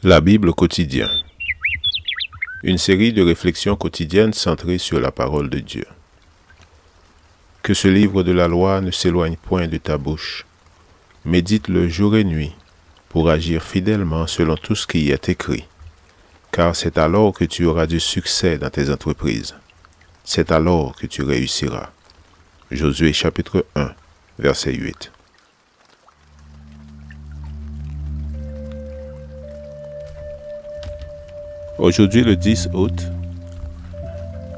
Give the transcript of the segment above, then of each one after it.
La Bible quotidien. Une série de réflexions quotidiennes centrées sur la parole de Dieu. Que ce livre de la loi ne s'éloigne point de ta bouche. Médite-le jour et nuit, pour agir fidèlement selon tout ce qui y est écrit. Car c'est alors que tu auras du succès dans tes entreprises. C'est alors que tu réussiras. Josué chapitre 1, verset 8. Aujourd'hui, le 10 août,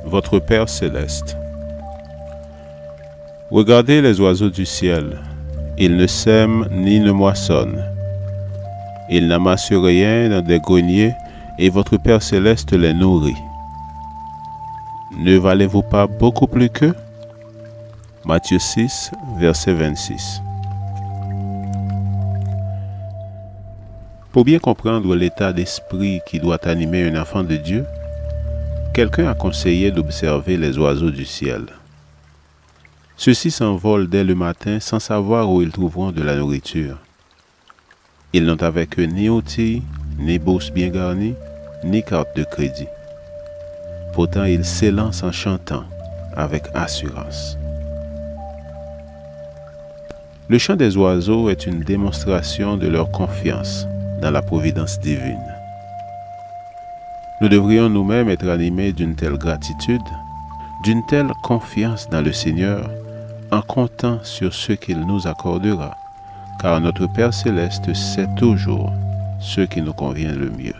votre Père céleste. Regardez les oiseaux du ciel. Ils ne sèment ni ne moissonnent. Ils n'amassent rien dans des greniers et votre Père céleste les nourrit. Ne valez-vous pas beaucoup plus qu'eux? Matthieu 6, verset 26. Pour bien comprendre l'état d'esprit qui doit animer un enfant de Dieu, quelqu'un a conseillé d'observer les oiseaux du ciel. Ceux-ci s'envolent dès le matin sans savoir où ils trouveront de la nourriture. Ils n'ont avec eux ni outils, ni bourse bien garnie, ni carte de crédit. Pourtant, ils s'élancent en chantant avec assurance. Le chant des oiseaux est une démonstration de leur confiance dans la providence divine. Nous devrions nous-mêmes être animés d'une telle gratitude, d'une telle confiance dans le Seigneur, en comptant sur ce qu'il nous accordera, car notre Père céleste sait toujours ce qui nous convient le mieux.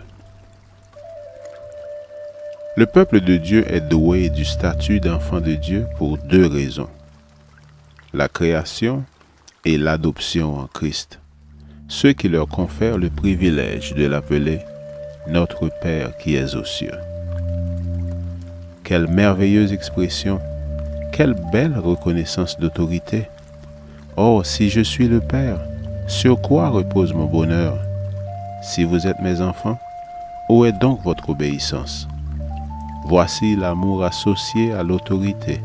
Le peuple de Dieu est doué du statut d'enfant de Dieu pour deux raisons: la création et l'adoption en Christ, ce qui leur confère le privilège de l'appeler notre Père qui est aux cieux. Quelle merveilleuse expression, quelle belle reconnaissance d'autorité. Oh, si je suis le Père, sur quoi repose mon bonheur? Si vous êtes mes enfants, où est donc votre obéissance? Voici l'amour associé à l'autorité,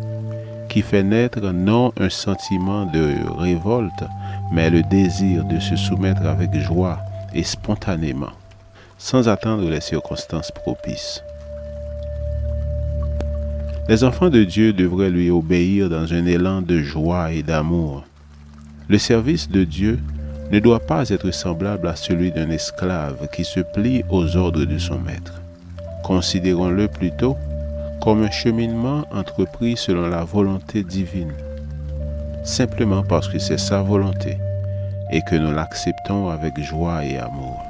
qui fait naître non un sentiment de révolte, mais le désir de se soumettre avec joie et spontanément, sans attendre les circonstances propices. Les enfants de Dieu devraient lui obéir dans un élan de joie et d'amour. Le service de Dieu ne doit pas être semblable à celui d'un esclave qui se plie aux ordres de son maître. Considérons-le plutôt comme un cheminement entrepris selon la volonté divine, simplement parce que c'est sa volonté et que nous l'acceptons avec joie et amour.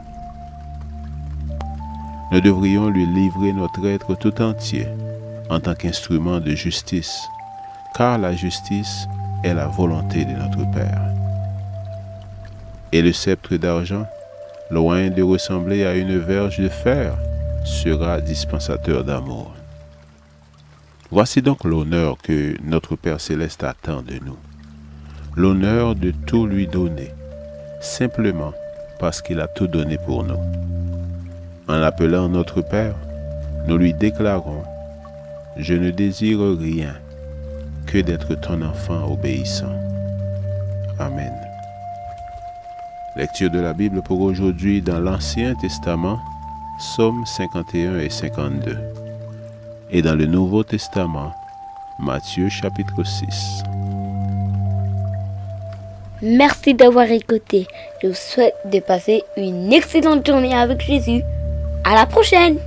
Nous devrions lui livrer notre être tout entier en tant qu'instrument de justice, car la justice est la volonté de notre Père. Et le sceptre d'argent, loin de ressembler à une verge de fer, sera dispensateur d'amour. Voici donc l'honneur que notre Père céleste attend de nous. L'honneur de tout lui donner, simplement parce qu'il a tout donné pour nous. En l'appelant notre Père, nous lui déclarons: je ne désire rien que d'être ton enfant obéissant. Amen. Lecture de la Bible pour aujourd'hui dans l'Ancien Testament, Psaumes 51 et 52. Et dans le Nouveau Testament, Matthieu chapitre 6. Merci d'avoir écouté. Je vous souhaite de passer une excellente journée avec Jésus. À la prochaine!